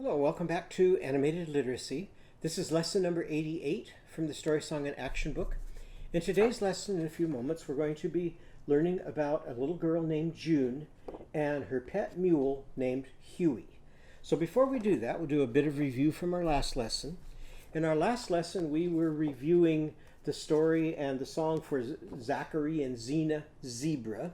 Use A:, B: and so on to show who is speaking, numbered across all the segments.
A: Hello, welcome back to Animated Literacy. This is lesson number 88 from the Story Song and Action book. In today's lesson, in a few moments, we're going to be learning about a little girl named June and her pet mule named Huey. So before we do that, we'll do a bit of review from our last lesson. In our last lesson, we were reviewing the story and the song for Zachary and Zena Zebra.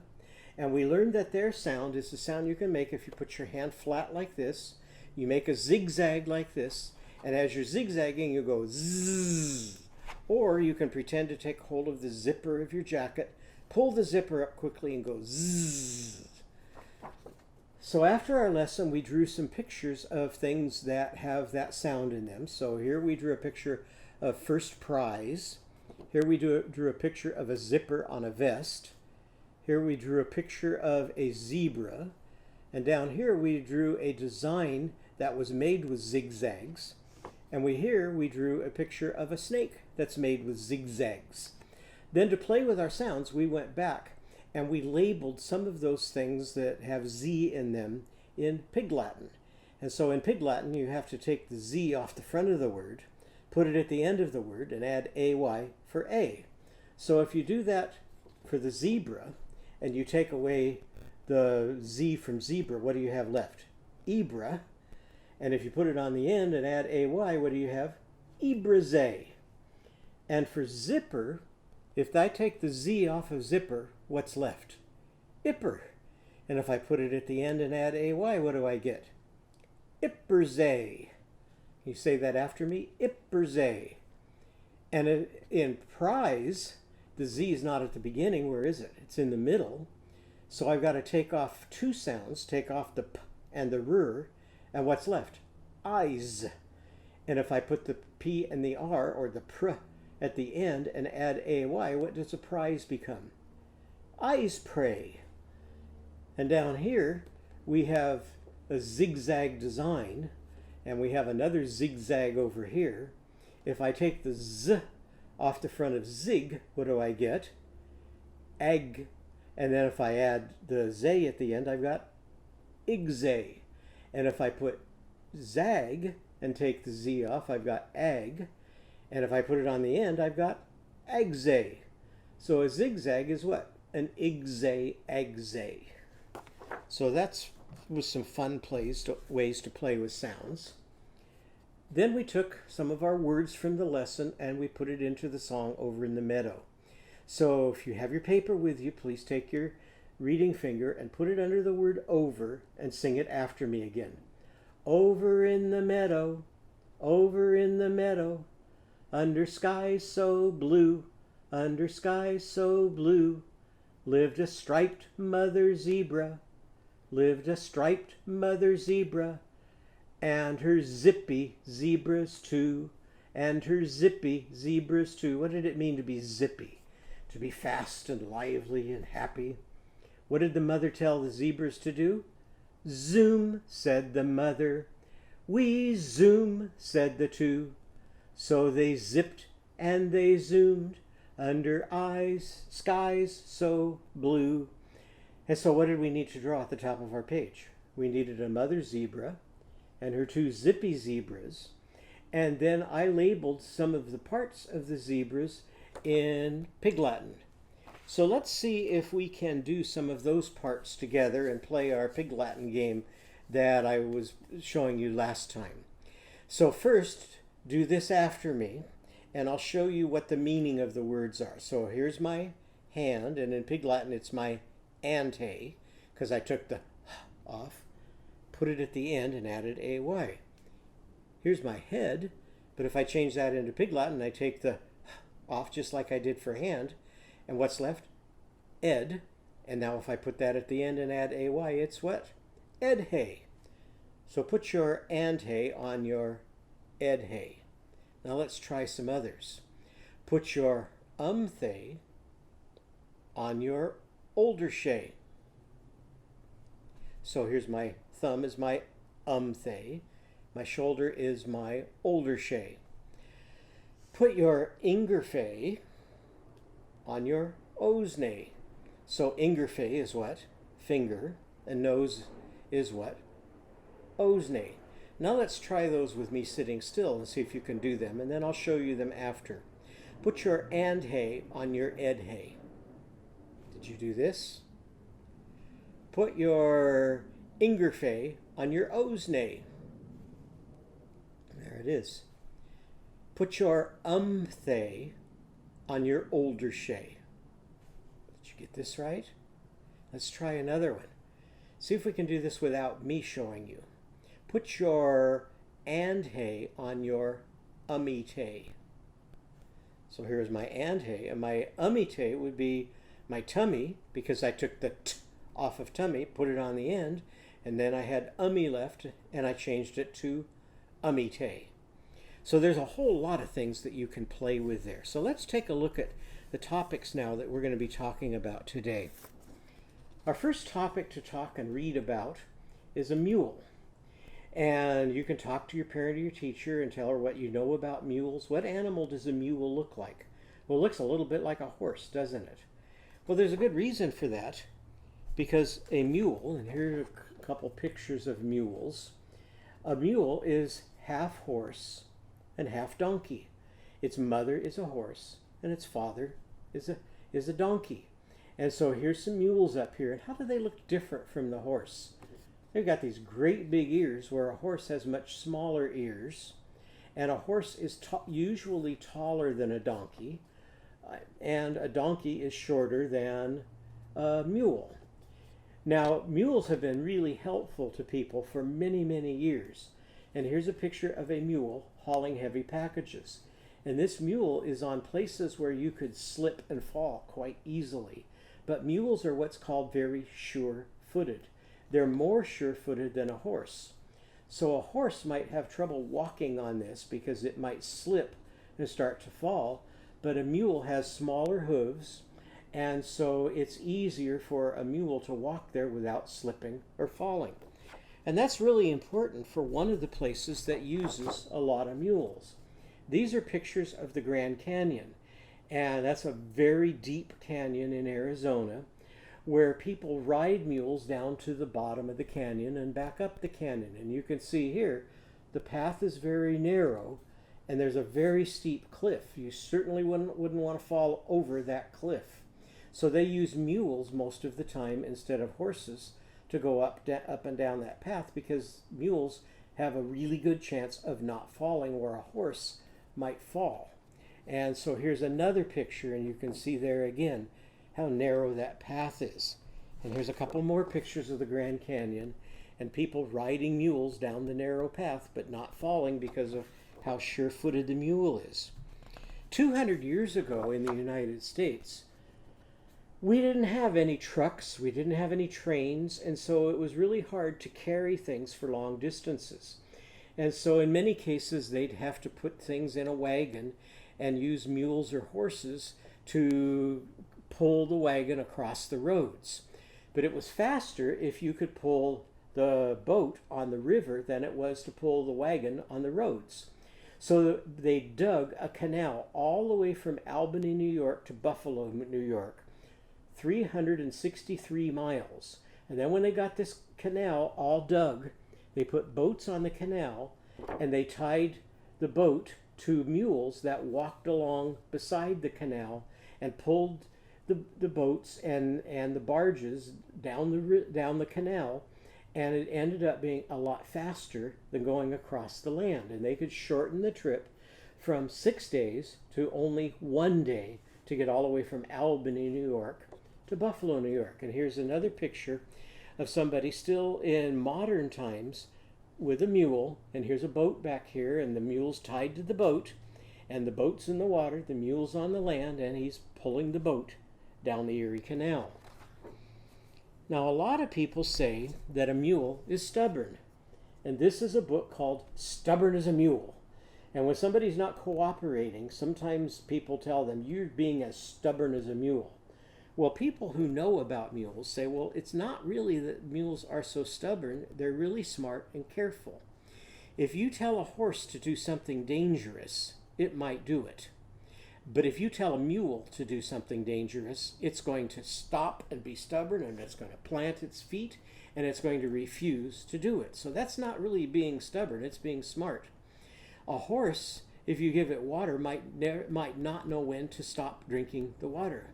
A: And we learned that their sound is the sound you can make if you put your hand flat like this. You make a zigzag like this, and as you're zigzagging, you go zzz. Or you can pretend to take hold of the zipper of your jacket, pull the zipper up quickly, and go zzz. So after our lesson, we drew some pictures of things that have that sound in them. So here we drew a picture of first prize. Here we drew a picture of a zipper on a vest. Here we drew a picture of a zebra. And down here we drew a design that was made with zigzags. And here we drew a picture of a snake that's made with zigzags. Then to play with our sounds, we went back and we labeled some of those things that have Z in them in Pig Latin. And so in Pig Latin, you have to take the Z off the front of the word, put it at the end of the word, and add AY for A. So if you do that for the zebra, and you take away the Z from zebra, what do you have left? Ibra. And if you put it on the end and add AY, what do you have? Ibraze. And for zipper, if I take the Z off of zipper, what's left? Ipper. And if I put it at the end and add AY, what do I get? Ipperze. You say that after me? Ipperze. And in prize, the Z is not at the beginning. Where is it? It's in the middle. So I've got to take off two sounds, take off the P and the R, and what's left? Eyes. And if I put the P and the R, or the pr, at the end and add AY, what does a prize become? Eyes pray. And down here, we have a zigzag design, and we have another zigzag over here. If I take the Z off the front of zig, what do I get? Ag. And then if I add the Z at the end, I've got igze. And if I put zag and take the Z off, I've got ag. And if I put it on the end, I've got agze. So a zigzag is what? An igze, agze. So that's with some fun ways to play with sounds. Then we took some of our words from the lesson and we put it into the song Over in the Meadow. So if you have your paper with you, please take your reading finger and put it under the word over and sing it after me again. Over in the meadow, over in the meadow, under skies so blue, under skies so blue, lived a striped mother zebra, lived a striped mother zebra, and her zippy zebras too, and her zippy zebras too. What did it mean to be zippy? To be fast and lively and happy. What did the mother tell the zebras to do? Zoom, said the mother. We zoom, said the two. So they zipped and they zoomed under skies so blue. And so what did we need to draw at the top of our page? We needed a mother zebra and her two zippy zebras. And then I labeled some of the parts of the zebras in Pig Latin. So let's see if we can do some of those parts together and play our Pig Latin game that I was showing you last time. So first, do this after me, and I'll show you what the meaning of the words are. So here's my hand, and in Pig Latin it's my ante, because I took the off, put it at the end, and added AY. Here's my head, but if I change that into Pig Latin, I take the off just like I did for hand. And what's left? Ed. And now if I put that at the end and add AY, it's what? Edhe. So put your andhe on your edhe. Now let's try some others. Put your umthe on your older shay. So here's my thumb is my umthe. My shoulder is my older shay. Put your ingerfe on your osne. So ingerfe is what? Finger. And nose is what? Osne. Now let's try those with me sitting still and see if you can do them, and then I'll show you them after. Put your and hay on your ed hay. Did you do this? Put your ingerfay on your osnay. There it is. Put your thay on your older shay. Did you get this right? Let's try another one. See if we can do this without me showing you. Put your and hay on your tay. So here's my and hay, and my tay would be my tummy, because I took the t off of tummy, put it on the end, and then I had left, and I changed it to tay. So there's a whole lot of things that you can play with there. So let's take a look at the topics now that we're going to be talking about today. Our first topic to talk and read about is a mule. And you can talk to your parent or your teacher and tell her what you know about mules. What animal does a mule look like? Well, it looks a little bit like a horse, doesn't it? Well, there's a good reason for that, because a mule, and here are a couple pictures of mules, a mule is half horse and half donkey. Its mother is a horse and its father is a donkey. And so here's some mules up here. And how do they look different from the horse? They've got these great big ears, where a horse has much smaller ears. And a horse is usually taller than a donkey. And a donkey is shorter than a mule. Now, mules have been really helpful to people for many, many years. And here's a picture of a mule hauling heavy packages. And this mule is on places where you could slip and fall quite easily. But mules are what's called very sure-footed. They're more sure-footed than a horse. So a horse might have trouble walking on this because it might slip and start to fall. But a mule has smaller hooves, and so it's easier for a mule to walk there without slipping or falling. And that's really important for one of the places that uses a lot of mules. These are pictures of the Grand Canyon, and that's a very deep canyon in Arizona, where people ride mules down to the bottom of the canyon and back up the canyon. And you can see here, the path is very narrow, and there's a very steep cliff. You certainly wouldn't want to fall over that cliff. So they use mules most of the time instead of horses to go up and down that path, because mules have a really good chance of not falling where a horse might fall. And so here's another picture, and you can see there again how narrow that path is. And here's a couple more pictures of the Grand Canyon and people riding mules down the narrow path but not falling because of how sure-footed the mule is. 200 years ago in the United States, we didn't have any trucks, we didn't have any trains, and so it was really hard to carry things for long distances. And so in many cases they'd have to put things in a wagon and use mules or horses to pull the wagon across the roads. But it was faster if you could pull the boat on the river than it was to pull the wagon on the roads. So they dug a canal all the way from Albany, New York to Buffalo, New York, 363 miles. And then when they got this canal all dug, they put boats on the canal, and they tied the boat to mules that walked along beside the canal and pulled the boats and the barges down the canal, and it ended up being a lot faster than going across the land. And they could shorten the trip from 6 days to only 1 day to get all the way from Albany, New York to Buffalo, New York. And here's another picture of somebody still in modern times with a mule, and here's a boat back here, and the mule's tied to the boat, and the boat's in the water, the mule's on the land, and he's pulling the boat down the Erie Canal. Now, a lot of people say that a mule is stubborn, and this is a book called Stubborn as a Mule. And when somebody's not cooperating, sometimes people tell them, you're being as stubborn as a mule. Well, people who know about mules say, well, it's not really that mules are so stubborn. They're really smart and careful. If you tell a horse to do something dangerous, it might do it. But if you tell a mule to do something dangerous, it's going to stop and be stubborn, and it's going to plant its feet, and it's going to refuse to do it. So that's not really being stubborn, it's being smart. A horse, if you give it water, might not know when to stop drinking the water,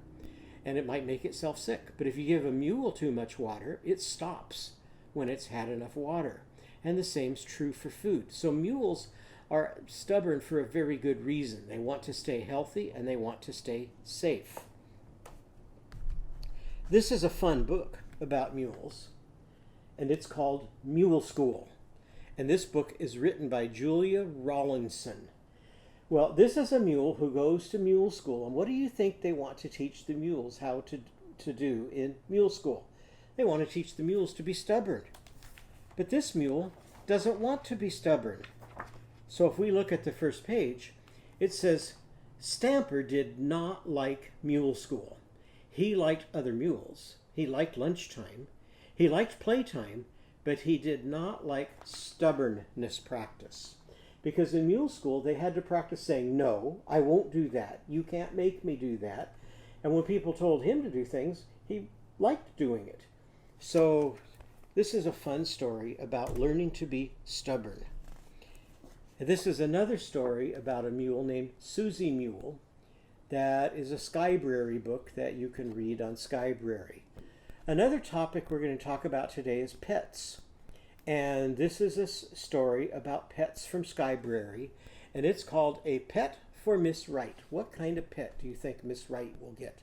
A: and it might make itself sick. But if you give a mule too much water, it stops when it's had enough water. And the same's true for food. So mules are stubborn for a very good reason. They want to stay healthy and they want to stay safe. This is a fun book about mules, and it's called Mule School. And this book is written by Julia Rawlinson. Well, this is a mule who goes to mule school. And what do you think they want to teach the mules how to do in mule school? They want to teach the mules to be stubborn. But this mule doesn't want to be stubborn. So if we look at the first page, it says, Stamper did not like mule school. He liked other mules. He liked lunchtime. He liked playtime, but he did not like stubbornness practice. Because in mule school, they had to practice saying, no, I won't do that. You can't make me do that. And when people told him to do things, he liked doing it. So this is a fun story about learning to be stubborn. And this is another story about a mule named Susie Mule. That is a Skybrary book that you can read on Skybrary. Another topic we're going to talk about today is pets. And this is a story about pets from Skybrary, and it's called A Pet for Miss Wright. What kind of pet do you think Miss Wright will get?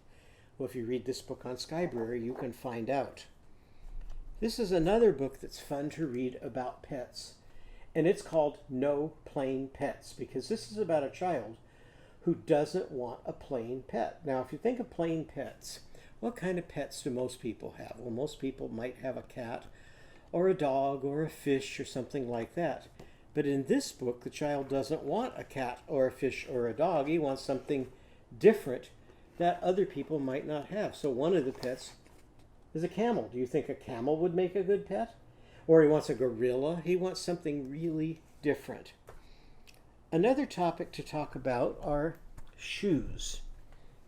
A: Well, if you read this book on Skybrary, you can find out. This is another book that's fun to read about pets, and it's called No Plain Pets, because this is about a child who doesn't want a plain pet. Now, if you think of plain pets, what kind of pets do most people have? Well, most people might have a cat, or a dog, or a fish, or something like that. But in this book, the child doesn't want a cat, or a fish, or a dog. He wants something different that other people might not have. So one of the pets is a camel. Do you think a camel would make a good pet? Or he wants a gorilla. He wants something really different. Another topic to talk about are shoes,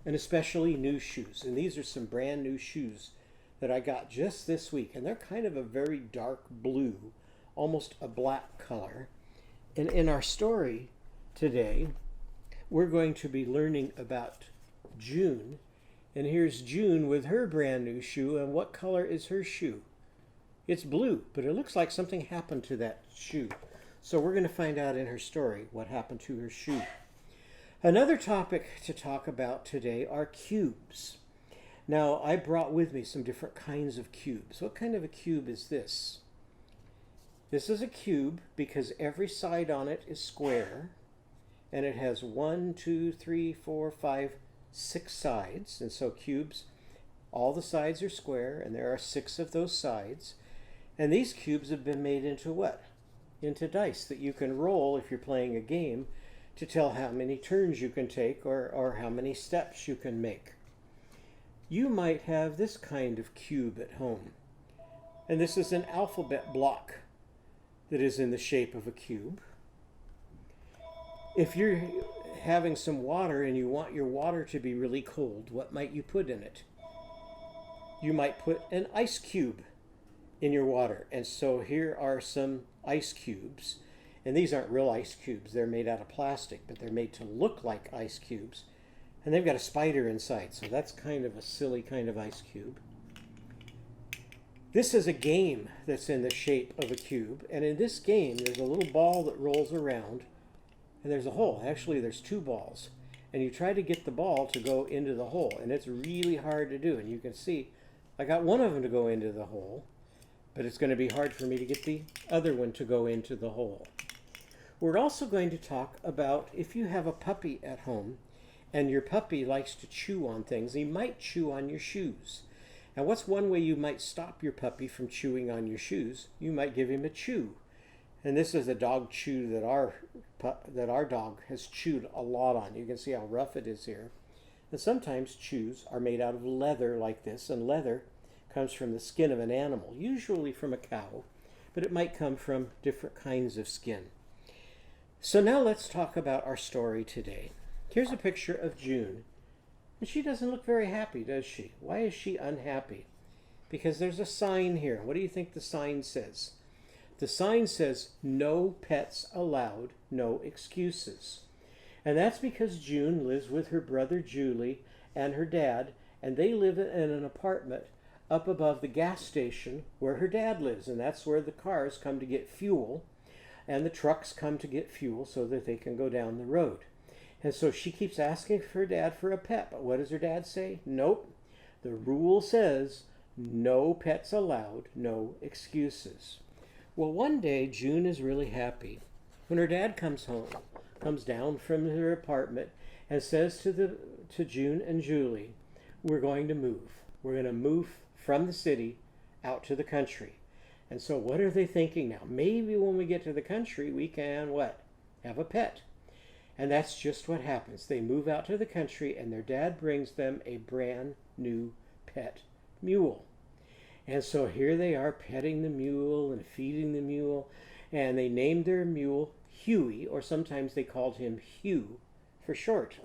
A: and especially new shoes. And these are some brand new shoes that I got just this week, and they're kind of a very dark blue, almost a black color. And in our story today, we're going to be learning about June. And here's June with her brand new shoe, and what color is her shoe? It's blue, but it looks like something happened to that shoe. So we're going to find out in her story what happened to her shoe. Another topic to talk about today are cubes. Now, I brought with me some different kinds of cubes. What kind of a cube is this? This is a cube because every side on it is square, and it has 1, 2, 3, 4, 5, 6 sides. And so cubes, all the sides are square, and there are 6 of those sides. And these cubes have been made into what? Into dice that you can roll if you're playing a game to tell how many turns you can take or how many steps you can make. You might have this kind of cube at home. And this is an alphabet block that is in the shape of a cube. If you're having some water and you want your water to be really cold, what might you put in it? You might put an ice cube in your water. And so here are some ice cubes. And these aren't real ice cubes. They're made out of plastic, but they're made to look like ice cubes. And they've got a spider inside, so that's kind of a silly kind of ice cube. This is a game that's in the shape of a cube, and in this game there's a little ball that rolls around, and there's a hole. Actually, there's 2 balls, and you try to get the ball to go into the hole, and it's really hard to do. And you can see I got one of them to go into the hole, but it's going to be hard for me to get the other one to go into the hole. We're also going to talk about if you have a puppy at home, and your puppy likes to chew on things, he might chew on your shoes. Now, what's one way you might stop your puppy from chewing on your shoes? You might give him a chew. And this is a dog chew that our dog has chewed a lot on. You can see how rough it is here. And sometimes chews are made out of leather like this, and leather comes from the skin of an animal, usually from a cow, but it might come from different kinds of skin. So now let's talk about our story today. Here's a picture of June. And she doesn't look very happy, does she? Why is she unhappy? Because there's a sign here. What do you think the sign says? The sign says, no pets allowed, no excuses. And that's because June lives with her brother Julie and her dad, and they live in an apartment up above the gas station where her dad lives. And that's where the cars come to get fuel, and the trucks come to get fuel so that they can go down the road. And so she keeps asking her dad for a pet, but what does her dad say? Nope. The rule says, no pets allowed, no excuses. Well, one day June is really happy when her dad comes home, comes down from her apartment and says to June and Julie, we're going to move. We're going to move from the city out to the country. And so what are they thinking now? Maybe when we get to the country, we can what? Have a pet. And that's just what happens. They move out to the country and their dad brings them a brand new pet mule. And so here they are petting the mule and feeding the mule, and they named their mule Huey, or sometimes they called him Hugh for short.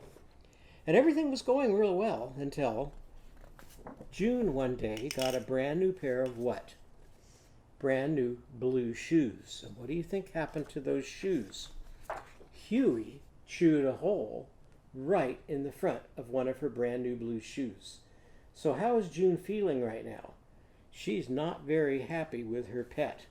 A: And everything was going real well until June one day got a brand new pair of what? Brand new blue shoes. And what do you think happened to those shoes? Huey chewed a hole right in the front of one of her brand new blue shoes. So how is June feeling right now? She's not very happy with her pet.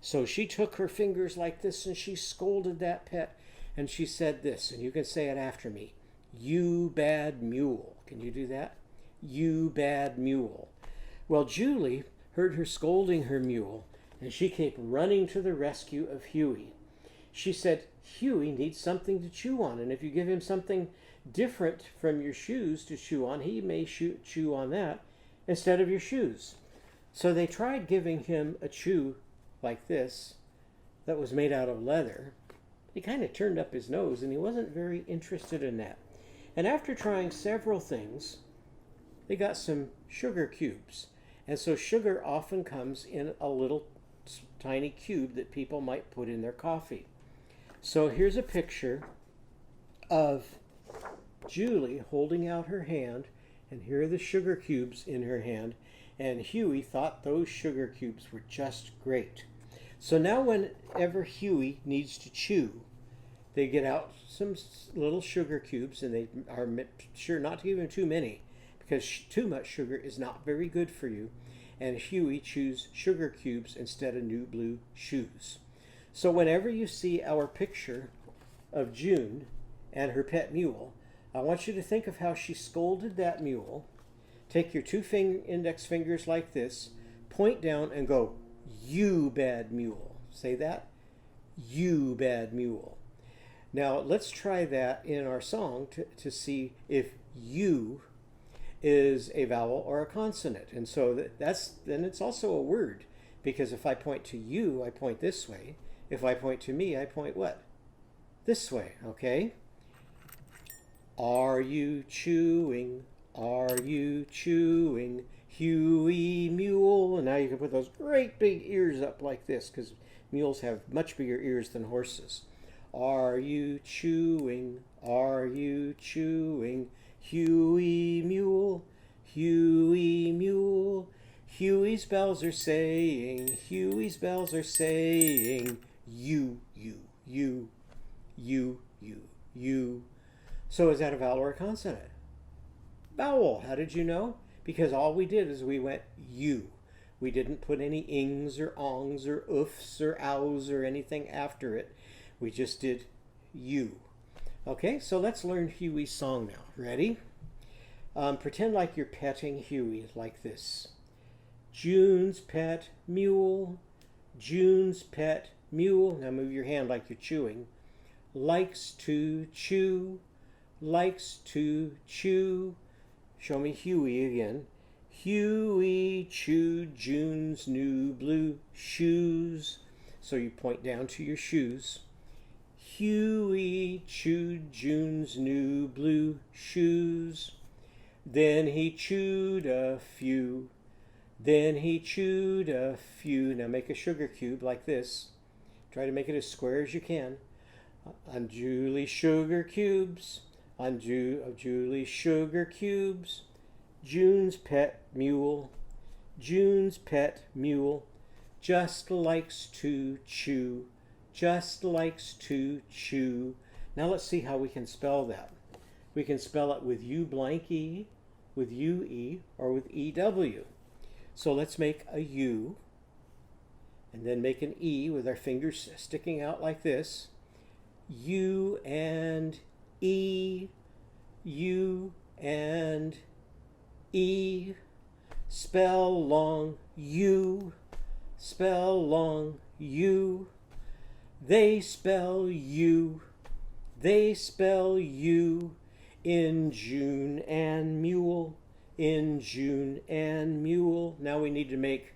A: So she took her fingers like this and she scolded that pet and she said this, and you can say it after me. You bad mule. Can you do that? You bad mule. Well, Julie heard her scolding her mule and she came running to the rescue of Huey. She said, Huey needs something to chew on, and if you give him something different from your shoes to chew on, he may chew on that instead of your shoes. So they tried giving him a chew like this that was made out of leather. He kind of turned up his nose and he wasn't very interested in that. And after trying several things, they got some sugar cubes. And so sugar often comes in a little tiny cube that people might put in their coffee. So here's a picture of Julie holding out her hand, and here are the sugar cubes in her hand. And Huey thought those sugar cubes were just great. So now whenever Huey needs to chew, they get out some little sugar cubes, and they are sure not to give him too many, because too much sugar is not very good for you. And Huey chews sugar cubes instead of new blue shoes. So whenever you see our picture of June and her pet mule, I want you to think of how she scolded that mule. Take your two index fingers like this, point down and go, you bad mule. Say that, you bad mule. Now let's try that in our song to see if you is a vowel or a consonant. And so then it's also a word, because if I point to you, I point this way. If I point to me, I point what? This way, okay? Are you chewing? Are you chewing? Huey mule. And now you can put those great big ears up like this, because mules have much bigger ears than horses. Are you chewing? Are you chewing? Huey mule. Huey mule. Huey's bells are saying, Huey's bells are saying, you, you, you, you, you, you. So is that a vowel or a consonant? Vowel. How did you know? Because all we did is we went you. We didn't put any ings or ongs or oofs or ows or anything after it. We just did you. Okay, so let's learn Huey's song now. Ready? Pretend like you're petting Huey like this. June's pet mule, June's pet mule. Now move your hand like you're chewing. Likes to chew, likes to chew. Show me Huey again. Huey chewed June's new blue shoes. So you point down to your shoes. Huey chewed June's new blue shoes. Then he chewed a few. Then he chewed a few. Now make a sugar cube like this. Try to make it as square as you can. On Julie's sugar cubes. On Julie's sugar cubes. June's pet mule. June's pet mule just likes to chew, just likes to chew. Now let's see how we can spell that. We can spell it with U blank E, with UE, or with EW. So let's make a U, and then make an E with our fingers sticking out like this. U and E, U and E. Spell long U, spell long U. They spell you, they spell you in June and mule, in June and mule. Now we need to make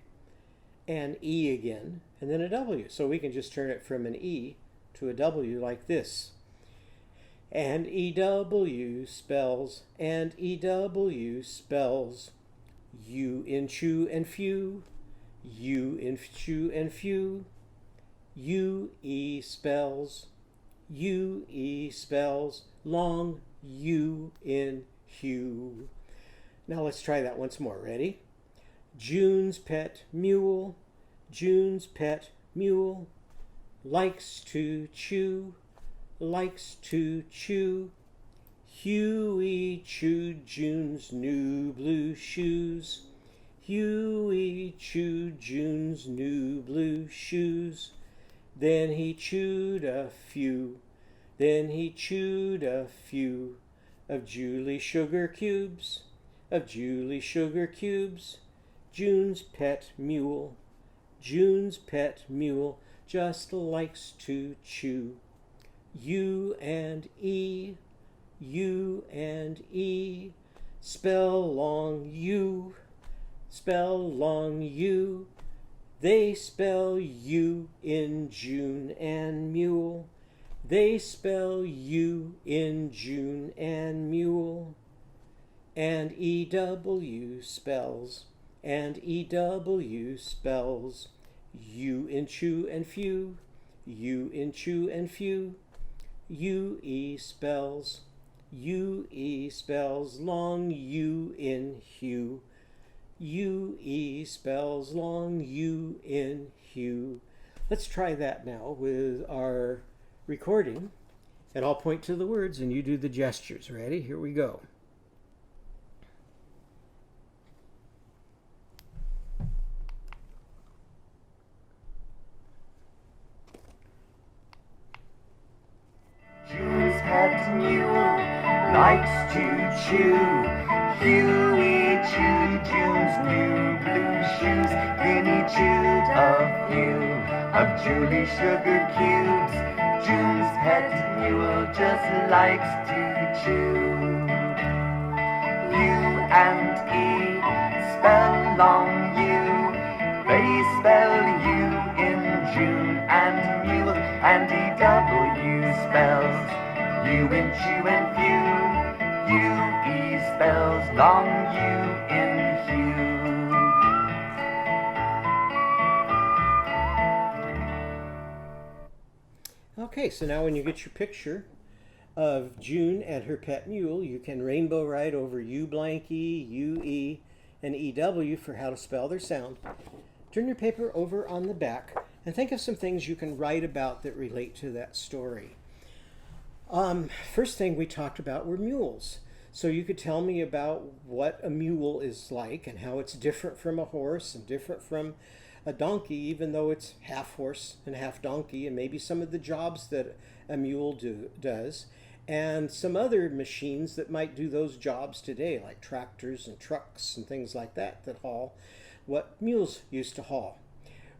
A: an E again and then a W. So we can just turn it from an E to a W like this. And EW spells, and EW spells U in chew and few, U in chew and few. UE spells, UE spells long U in hue. Now let's try that once more. Ready? June's pet mule, June's pet mule, likes to chew, likes to chew. Huey chewed June's new blue shoes. Huey chewed June's new blue shoes. Then he chewed a few, then he chewed a few of Julie sugar cubes, of Julie sugar cubes. June's pet mule, June's pet mule just likes to chew. U and E, U and E, spell long U, spell long U. They spell you in June and mule. They spell you in June and mule. And EW spells, and EW spells U in chew and few, U in chew and few. UE spells, UE spells long U in hue. UE spells long U in hue. Let's try that now with our recording, and I'll point to the words and you do the gestures. Ready? Here we go.
B: June's pet mule likes to chew. Huey chewed June's new blue shoes. Then he chewed a few of Julie's sugar cubes. June's pet mule just likes to chew. U and E spell long U. They spell you in June and mule. And EW spells you in chew and few. UE spells long U in hue.
A: Okay, so now when you get your picture of June and her pet mule, you can rainbow write over U blank E, UE, and EW for how to spell their sound. Turn your paper over on the back and think of some things you can write about that relate to that story. First thing we talked about were mules. So you could tell me about what a mule is like and how it's different from a horse and different from a donkey, even though it's half horse and half donkey, and maybe some of the jobs that a mule does, and some other machines that might do those jobs today, like tractors and trucks and things like that, that haul what mules used to haul.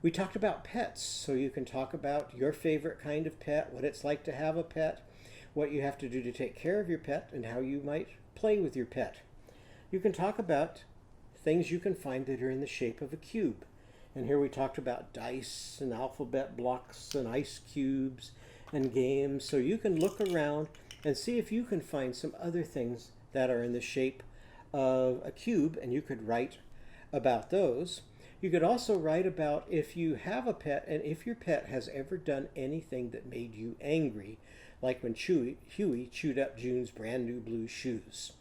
A: We talked about pets, so you can talk about your favorite kind of pet, what it's like to have a pet, what you have to do to take care of your pet, and how you might play with your pet. You can talk about things you can find that are in the shape of a cube. And here we talked about dice and alphabet blocks and ice cubes and games. So you can look around and see if you can find some other things that are in the shape of a cube, and you could write about those. You could also write about if you have a pet and if your pet has ever done anything that made you angry, like when Huey chewed up June's brand new blue shoes.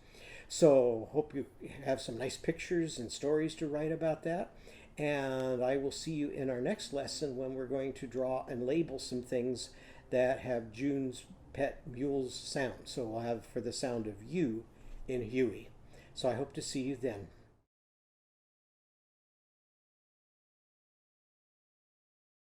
A: So hope you have some nice pictures and stories to write about that. And I will see you in our next lesson when we're going to draw and label some things that have June's pet mule's sound. So we'll have for the sound of U in Huey. So I hope to see you then.